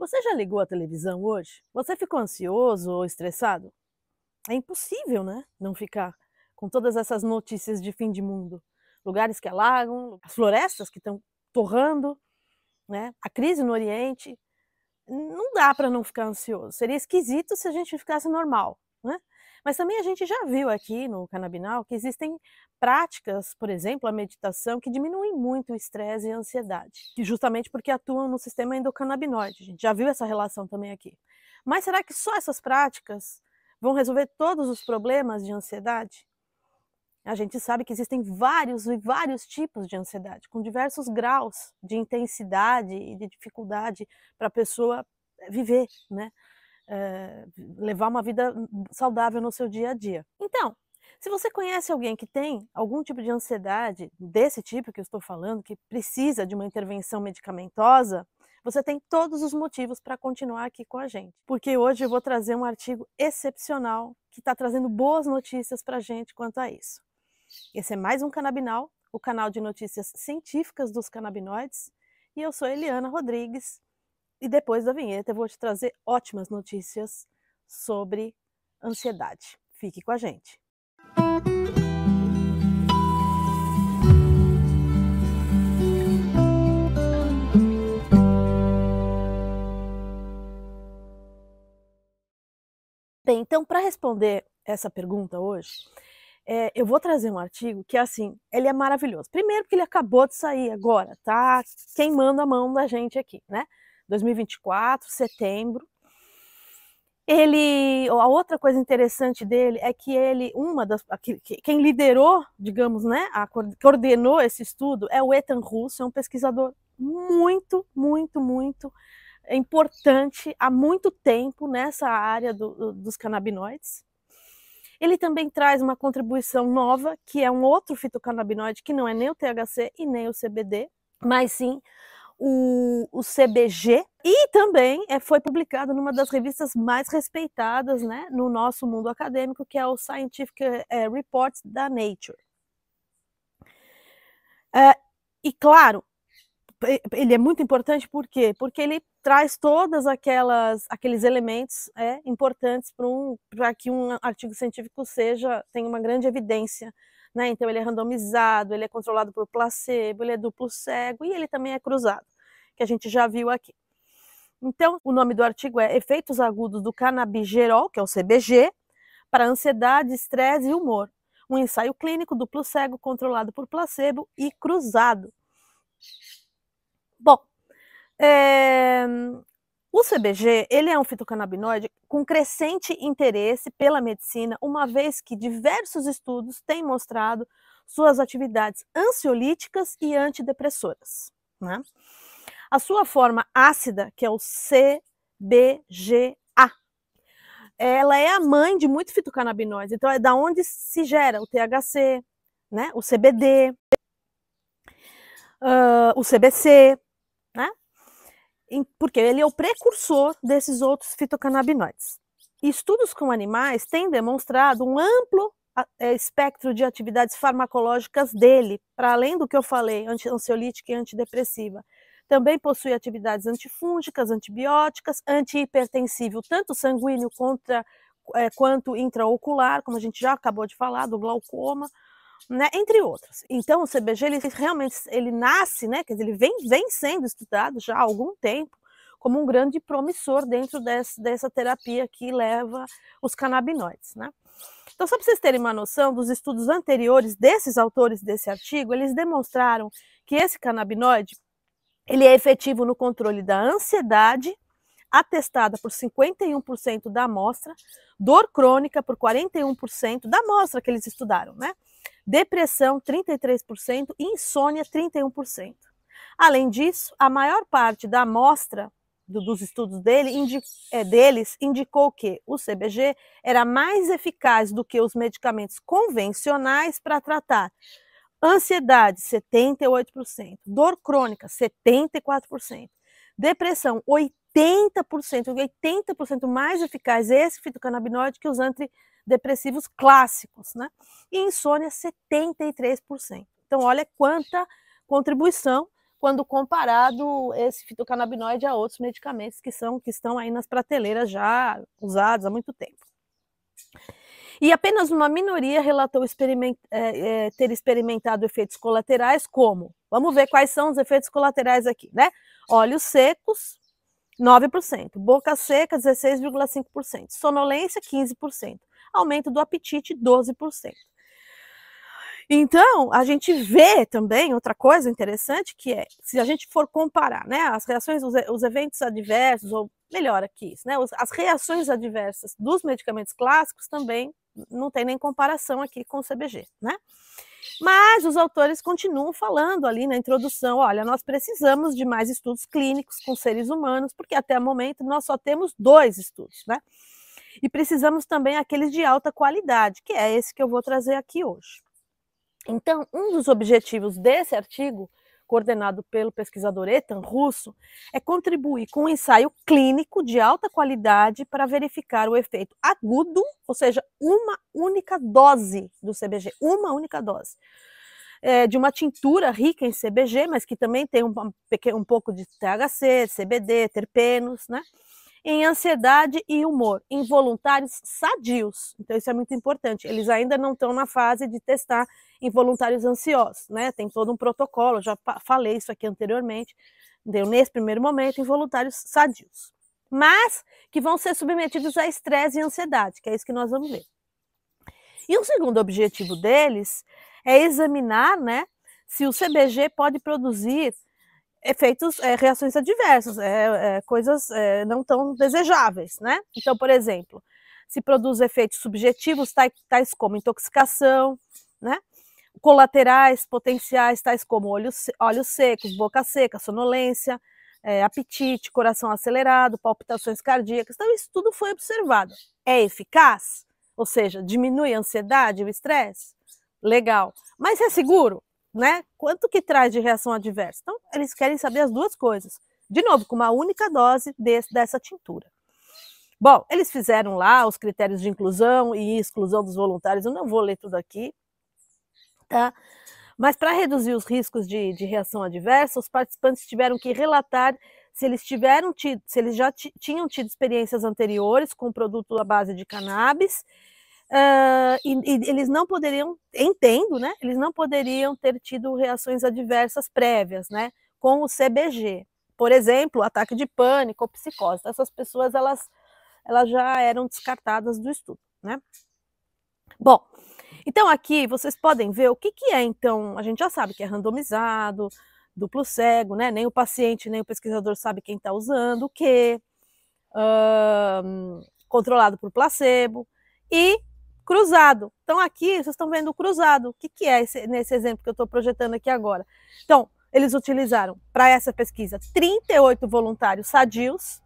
Você já ligou a televisão hoje? Você ficou ansioso ou estressado? É impossível, né, não ficar com todas essas notícias de fim de mundo. Lugares que alagam, as florestas que estão torrando, né, a crise no Oriente. Não dá para não ficar ansioso. Seria esquisito se a gente ficasse normal, né. Mas também a gente já viu aqui no Canabinal que existem práticas, por exemplo, a meditação, que diminuem muito o estresse e a ansiedade, que justamente porque atuam no sistema endocannabinoide. A gente já viu essa relação também aqui. Mas será que só essas práticas vão resolver todos os problemas de ansiedade? A gente sabe que existem vários e vários tipos de ansiedade, com diversos graus de intensidade e de dificuldade para a pessoa viver, né, levar uma vida saudável no seu dia a dia. Então, se você conhece alguém que tem algum tipo de ansiedade, desse tipo que eu estou falando, que precisa de uma intervenção medicamentosa, você tem todos os motivos para continuar aqui com a gente, porque hoje eu vou trazer um artigo excepcional que está trazendo boas notícias para a gente quanto a isso. Esse é mais um Canabinal, o canal de notícias científicas dos canabinoides, e eu sou Eliana Rodrigues, e depois da vinheta eu vou te trazer ótimas notícias sobre ansiedade. Fique com a gente. Bem, então, para responder essa pergunta hoje, eu vou trazer um artigo que, assim, ele é maravilhoso. Primeiro porque ele acabou de sair agora, tá queimando a mão da gente aqui, né? 2024, setembro. A outra coisa interessante dele é que quem liderou, digamos, né, coordenou esse estudo é o Ethan Russo, é um pesquisador muito, muito, muito importante há muito tempo nessa área dos canabinoides. Ele também traz uma contribuição nova, que é um outro fitocannabinoide, que não é nem o THC e nem o CBD, mas sim o CBG, e também foi publicado numa das revistas mais respeitadas, né, no nosso mundo acadêmico, que é o Scientific Reports da Nature. E claro, ele é muito importante por quê? Porque ele traz todos aqueles elementos importantes para que um artigo científico tenha uma grande evidência, né? Então ele é randomizado, ele é controlado por placebo, ele é duplo cego e ele também é cruzado, que a gente já viu aqui. Então, o nome do artigo é Efeitos Agudos do Canabigerol, que é o CBG, para ansiedade, estresse e humor. Um ensaio clínico duplo cego controlado por placebo e cruzado. Bom, o CBG, ele é um fitocannabinoide com crescente interesse pela medicina, uma vez que diversos estudos têm mostrado suas atividades ansiolíticas e antidepressoras, né? A sua forma ácida, que é o CBGA, ela é a mãe de muitos fitocannabinoides, então é da onde se gera o THC, né? O CBD, o CBC, né? Porque ele é o precursor desses outros fitocannabinoides. Estudos com animais têm demonstrado um amplo espectro de atividades farmacológicas dele, para além do que eu falei, ansiolítica e antidepressiva. Também possui atividades antifúngicas, antibióticas, antihipertensível, tanto sanguíneo quanto intraocular, como a gente já acabou de falar, do glaucoma, né, entre outros. Então o CBG ele nasce, né, quer dizer, ele vem sendo estudado já há algum tempo como um grande promissor dentro dessa terapia que leva os canabinoides, né? Então, só para vocês terem uma noção, dos estudos anteriores desses autores desse artigo, eles demonstraram que esse canabinoide ele é efetivo no controle da ansiedade, atestada por 51% da amostra, dor crônica por 41% da amostra que eles estudaram, né? Depressão 33% e insônia 31%. Além disso, a maior parte da amostra dos estudos deles indicou que o CBG era mais eficaz do que os medicamentos convencionais para tratar ansiedade, 78%, dor crônica, 74%, depressão, 80% mais eficaz esse fitocannabinoide que os antidepressivos clássicos, né? E insônia, 73%. Então, olha quanta contribuição quando comparado esse fitocannabinoide a outros medicamentos que estão aí nas prateleiras já usados há muito tempo. E apenas uma minoria relatou ter experimentado efeitos colaterais, como? Vamos ver quais são os efeitos colaterais aqui, né? Olhos secos, 9%, boca seca, 16,5%, sonolência, 15%, aumento do apetite, 12%. Então, a gente vê também outra coisa interessante, que é, se a gente for comparar, né, as reações, os eventos adversos, ou melhor aqui, né, as reações adversas dos medicamentos clássicos também não tem nem comparação aqui com o CBG, né? Mas os autores continuam falando ali na introdução, olha, nós precisamos de mais estudos clínicos com seres humanos, porque até o momento nós só temos 2 estudos, né? E precisamos também aqueles de alta qualidade, que é esse que eu vou trazer aqui hoje. Então, um dos objetivos desse artigo, coordenado pelo pesquisador Ethan Russo, é contribuir com um ensaio clínico de alta qualidade para verificar o efeito agudo, ou seja, uma única dose do CBG, uma única dose, de uma tintura rica em CBG, mas que também tem um pouco de THC, CBD, terpenos, né? Em ansiedade e humor, em voluntários sadios. Então isso é muito importante. Eles ainda não estão na fase de testar em voluntários ansiosos, né? Tem todo um protocolo, já falei isso aqui anteriormente, deu nesse primeiro momento em voluntários sadios. Mas que vão ser submetidos a estresse e ansiedade, que é isso que nós vamos ver. E o segundo objetivo deles é examinar, né, se o CBG pode produzir efeitos, reações adversas, coisas não tão desejáveis, né? Então, por exemplo, se produz efeitos subjetivos, tais como intoxicação, né? Colaterais potenciais, tais como olhos secos, boca seca, sonolência, apetite, coração acelerado, palpitações cardíacas. Então, isso tudo foi observado. É eficaz? Ou seja, diminui a ansiedade e o estresse? Legal. Mas é seguro? Né? Quanto que traz de reação adversa? Então, eles querem saber as duas coisas. De novo, com uma única dose dessa tintura. Bom, eles fizeram lá os critérios de inclusão e exclusão dos voluntários, eu não vou ler tudo aqui, tá? Mas para reduzir os riscos de reação adversa, os participantes tiveram que relatar se eles já tinham tido experiências anteriores com produto à base de cannabis, e eles não poderiam, entendo, né? Eles não poderiam ter tido reações adversas prévias, né? Com o CBG. Por exemplo, ataque de pânico ou psicose. Essas pessoas, elas já eram descartadas do estudo, né? Bom, então aqui vocês podem ver o que é, então, a gente já sabe que é randomizado, duplo cego, né? Nem o paciente, nem o pesquisador sabe quem está usando o quê, controlado por placebo e cruzado. Então aqui vocês estão vendo o cruzado. O que é nesse exemplo que eu estou projetando aqui agora? Então, eles utilizaram para essa pesquisa 38 voluntários sadios,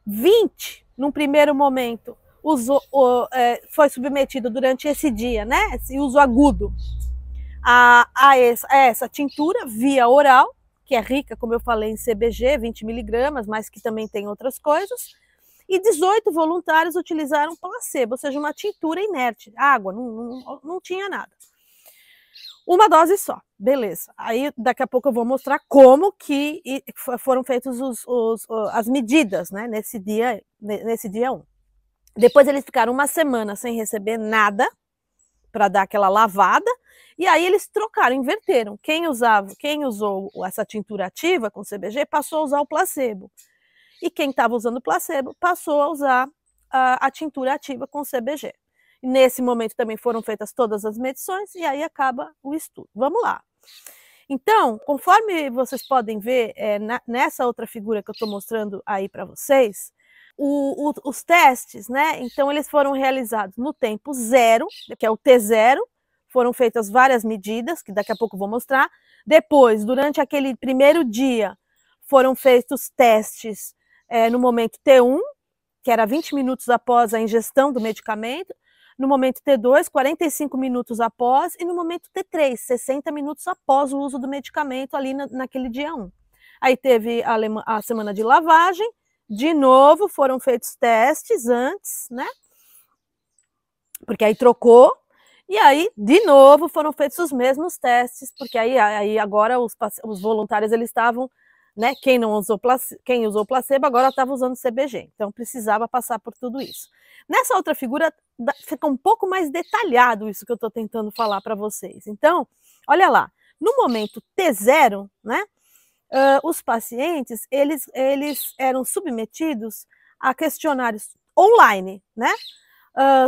20 num primeiro momento foi submetido durante esse dia, né? Esse uso agudo a essa tintura via oral, que é rica, como eu falei, em CBG, 20 miligramas, mas que também tem outras coisas. E 18 voluntários utilizaram placebo, ou seja, uma tintura inerte, água, não tinha nada. Uma dose só, beleza. Aí daqui a pouco eu vou mostrar como que foram feitas as medidas, né, nesse dia 1. Depois eles ficaram uma semana sem receber nada, para dar aquela lavada, e aí eles trocaram, inverteram. Quem usou essa tintura ativa com CBG passou a usar o placebo. E quem estava usando o placebo passou a usar a tintura ativa com CBG. Nesse momento também foram feitas todas as medições e aí acaba o estudo. Vamos lá. Então, conforme vocês podem ver nessa outra figura que eu estou mostrando aí para vocês, os testes, né? Então eles foram realizados no tempo 0, que é o T0, foram feitas várias medidas, que daqui a pouco eu vou mostrar. Depois, durante aquele primeiro dia, foram feitos testes no momento T1, que era 20 minutos após a ingestão do medicamento, no momento T2, 45 minutos após, e no momento T3, 60 minutos após o uso do medicamento ali naquele dia 1. Aí teve a semana de lavagem, de novo foram feitos testes antes, né? Porque aí trocou, E aí, de novo, foram feitos os mesmos testes, porque aí agora os voluntários eles estavam, né? Quem usou placebo agora estava usando CBG, então precisava passar por tudo isso. Nessa outra figura fica um pouco mais detalhado isso que eu estou tentando falar para vocês. Então, olha lá, no momento T0, né? Os pacientes eles eram submetidos a questionários online, né?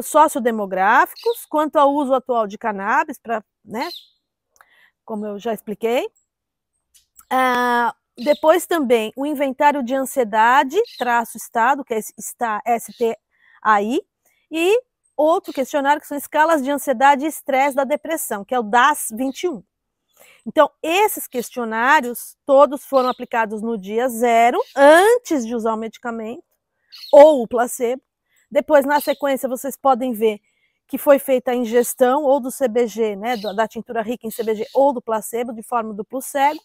Sociodemográficos, quanto ao uso atual de cannabis, né, como eu já expliquei. Depois também o inventário de ansiedade, -estado, que é STAI, e outro questionário que são escalas de ansiedade e estresse da depressão, que é o DAS-21. Então, esses questionários todos foram aplicados no dia 0, antes de usar o medicamento, ou o placebo. Depois, na sequência, vocês podem ver que foi feita a ingestão ou do CBG, né, da tintura rica em CBG, ou do placebo, de forma duplo cego.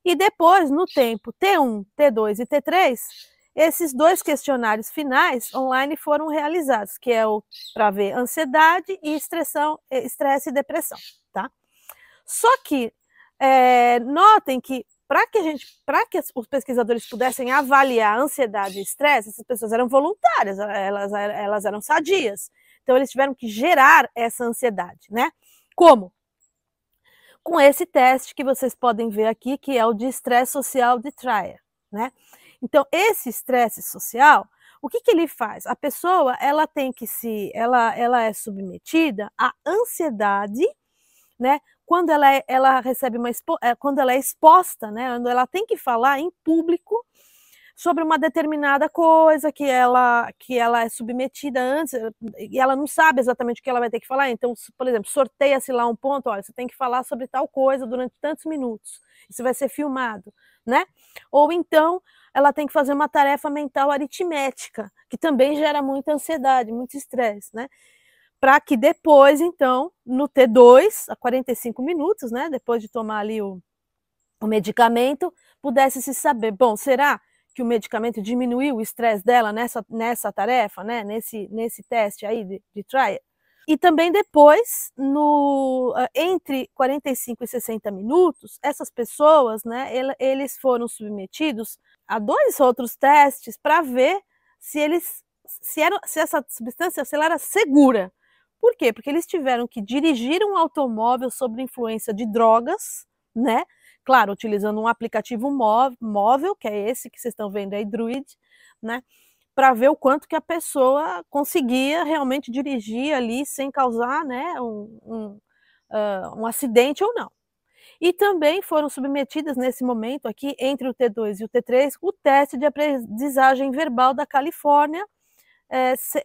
E depois, no tempo T1, T2 e T3, esses 2 questionários finais online foram realizados, que é o para ver ansiedade e estresse e depressão, tá? Só que notem que para que os pesquisadores pudessem avaliar a ansiedade e estresse, essas pessoas eram voluntárias, elas eram sadias. Então, eles tiveram que gerar essa ansiedade, né? Como? Com esse teste que vocês podem ver aqui, que é o de estresse social de Trier, né? Então, esse estresse social, o que ele faz? A pessoa, ela tem que ela é submetida à ansiedade, né? Quando ela recebe quando ela é exposta, né? Quando ela tem que falar em público sobre uma determinada coisa que ela é submetida antes, e ela não sabe exatamente o que ela vai ter que falar. Então, por exemplo, sorteia-se lá um ponto, olha, você tem que falar sobre tal coisa durante tantos minutos, isso vai ser filmado, né? Ou então, ela tem que fazer uma tarefa mental aritmética, que também gera muita ansiedade, muito estresse, né? Para que depois, então, no T2, a 45 minutos, né, depois de tomar ali o medicamento, pudesse se saber, bom, será que o medicamento diminuiu o estresse dela nessa tarefa, né, nesse teste aí de trial? E também depois, entre 45 e 60 minutos, essas pessoas, né, eles foram submetidos a 2 outros testes para ver se essa substância se ela era segura. Por quê? Porque eles tiveram que dirigir um automóvel sob influência de drogas, né? Claro, utilizando um aplicativo móvel, que é esse que vocês estão vendo aí, Druid, né? Para ver o quanto que a pessoa conseguia realmente dirigir ali sem causar, né, um acidente ou não. E também foram submetidas nesse momento aqui, entre o T2 e o T3, o teste de aprendizagem verbal da Califórnia,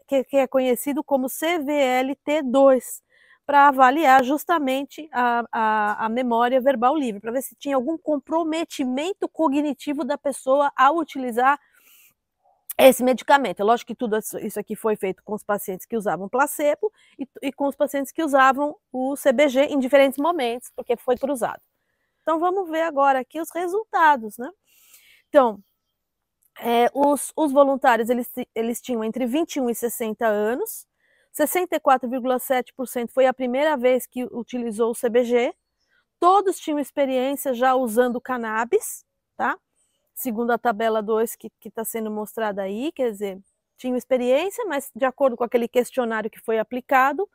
que é conhecido como CVLT2, para avaliar justamente a memória verbal livre, para ver se tinha algum comprometimento cognitivo da pessoa ao utilizar esse medicamento. É lógico que tudo isso aqui foi feito com os pacientes que usavam placebo e com os pacientes que usavam o CBG em diferentes momentos, porque foi cruzado. Então, vamos ver agora aqui os resultados, né? Então, os voluntários, eles tinham entre 21 e 60 anos, 64,7% foi a primeira vez que utilizou o CBG, todos tinham experiência já usando cannabis, tá? Segundo a tabela 2 que está sendo mostrada aí, quer dizer, tinham experiência, mas de acordo com aquele questionário que foi aplicado,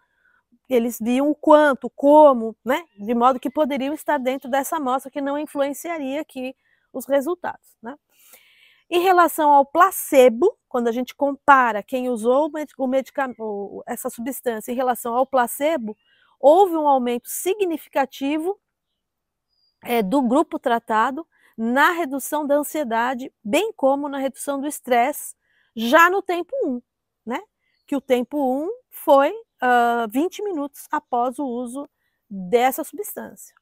eles viam o quanto, como, né? De modo que poderiam estar dentro dessa amostra que não influenciaria aqui os resultados, né? Em relação ao placebo, quando a gente compara quem usou o medicamento, essa substância em relação ao placebo, houve um aumento significativo do grupo tratado na redução da ansiedade, bem como na redução do estresse, já no tempo 1, né? Que o tempo 1 foi 20 minutos após o uso dessa substância.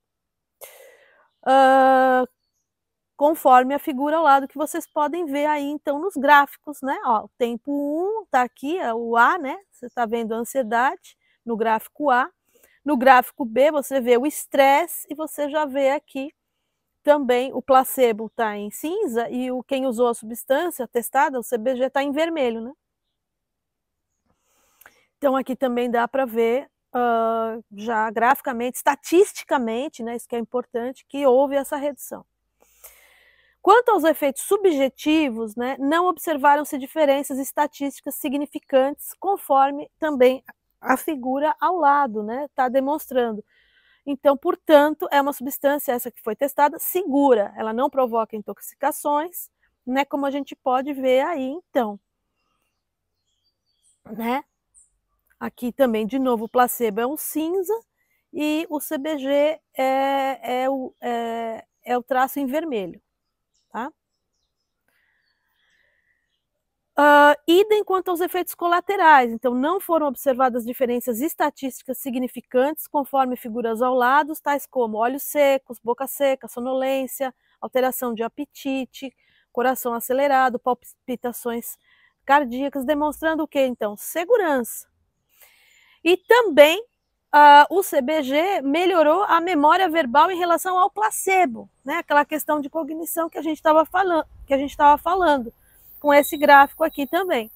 Conforme a figura ao lado, que vocês podem ver aí, então, nos gráficos, né? Ó, o tempo 1 tá aqui, é o A, né? Você está vendo a ansiedade no gráfico A. No gráfico B, você vê o estresse e você já vê aqui também o placebo está em cinza e quem usou a substância testada, o CBG, está em vermelho, né? Então, aqui também dá para ver já graficamente, estatisticamente, né, isso que é importante, que houve essa redução. Quanto aos efeitos subjetivos, né, não observaram-se diferenças estatísticas significantes, conforme também a figura ao lado, né, está demonstrando. Então, portanto, é uma substância, essa que foi testada, segura, ela não provoca intoxicações, né, como a gente pode ver aí, então, né? Aqui também, de novo, o placebo é o cinza e o CBG é o traço em vermelho, tá? Idem quanto aos efeitos colaterais, então não foram observadas diferenças estatísticas significantes conforme figuras ao lado, tais como olhos secos, boca seca, sonolência, alteração de apetite, coração acelerado, palpitações cardíacas, demonstrando o que então? Segurança. E também o CBG melhorou a memória verbal em relação ao placebo, né? Aquela questão de cognição que a gente estava falando, com esse gráfico aqui também.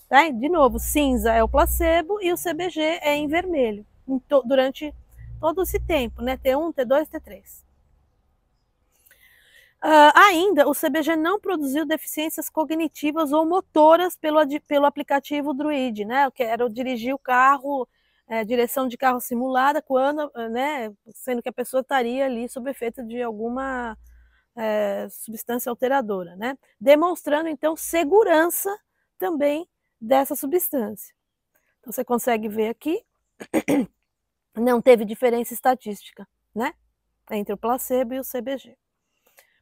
Tá? De novo, cinza é o placebo e o CBG é em vermelho, durante todo esse tempo, né? T1, T2, T3. Ainda, o CBG não produziu deficiências cognitivas ou motoras pelo aplicativo Druid, né? Que era dirigir o carro, direção de carro simulada, quando, né? Sendo que a pessoa estaria ali sob efeito de alguma substância alteradora, né? Demonstrando, então, segurança também dessa substância. Então, você consegue ver aqui, não teve diferença estatística, né? Entre o placebo e o CBG.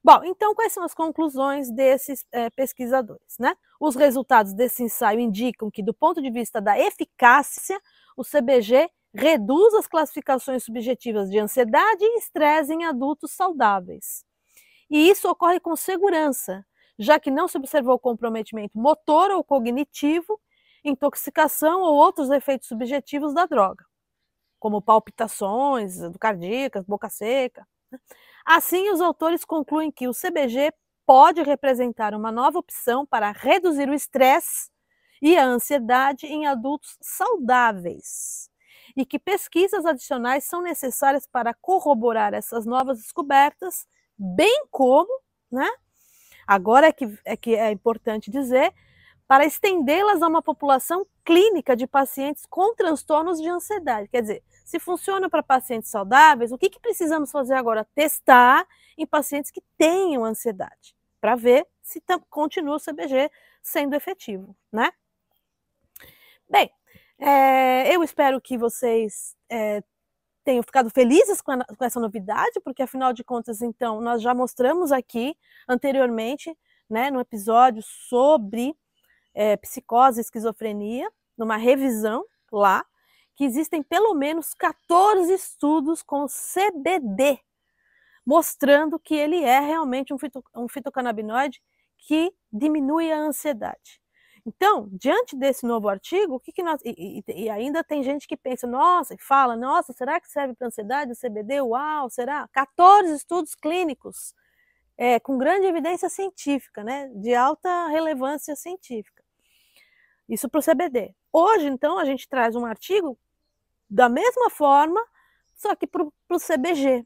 Bom, então quais são as conclusões desses pesquisadores, né? Os resultados desse ensaio indicam que, do ponto de vista da eficácia, o CBG reduz as classificações subjetivas de ansiedade e estresse em adultos saudáveis. E isso ocorre com segurança, já que não se observou comprometimento motor ou cognitivo, intoxicação ou outros efeitos subjetivos da droga, como palpitações cardíacas, boca seca. Assim, os autores concluem que o CBG pode representar uma nova opção para reduzir o estresse e a ansiedade em adultos saudáveis, e que pesquisas adicionais são necessárias para corroborar essas novas descobertas, bem como, né, agora que é importante dizer, para estendê-las a uma população clínica de pacientes com transtornos de ansiedade. Quer dizer, se funciona para pacientes saudáveis, o que precisamos fazer agora? Testar em pacientes que tenham ansiedade, para ver se continua o CBG sendo efetivo, né? Bem, eu espero que vocês tenham ficado felizes com essa novidade, porque afinal de contas, então, nós já mostramos aqui anteriormente, né, no episódio sobre psicose e esquizofrenia, numa revisão lá, que existem pelo menos 14 estudos com CBD, mostrando que ele é realmente um fitocannabinoide que diminui a ansiedade. Então, diante desse novo artigo, o que nós... E ainda tem gente que pensa, nossa, e fala, nossa, será que serve para ansiedade o CBD? Uau, será? 14 estudos clínicos com grande evidência científica, né, de alta relevância científica. Isso para o CBD. Hoje, então, a gente traz um artigo da mesma forma, só que para o CBG,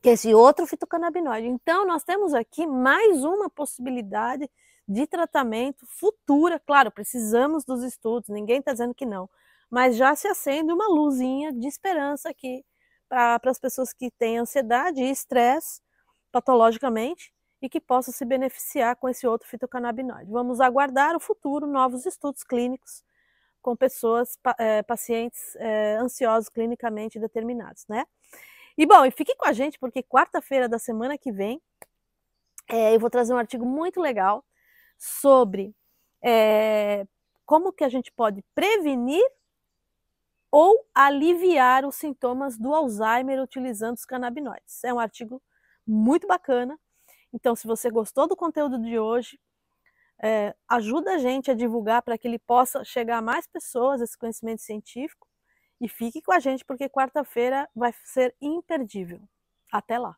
que é esse outro fitocannabinoide. Então, nós temos aqui mais uma possibilidade de tratamento futura. Claro, precisamos dos estudos, ninguém está dizendo que não, mas já se acende uma luzinha de esperança aqui para as pessoas que têm ansiedade e estresse patologicamente e que possam se beneficiar com esse outro fitocannabinoide. Vamos aguardar o futuro, novos estudos clínicos com pessoas, pacientes ansiosos clinicamente determinados, né? E bom, e fique com a gente, porque quarta-feira da semana que vem eu vou trazer um artigo muito legal sobre como que a gente pode prevenir ou aliviar os sintomas do Alzheimer utilizando os canabinoides. É um artigo muito bacana. Então, se você gostou do conteúdo de hoje, ajuda a gente a divulgar para que ele possa chegar a mais pessoas, esse conhecimento científico. E fique com a gente, porque quarta-feira vai ser imperdível. Até lá!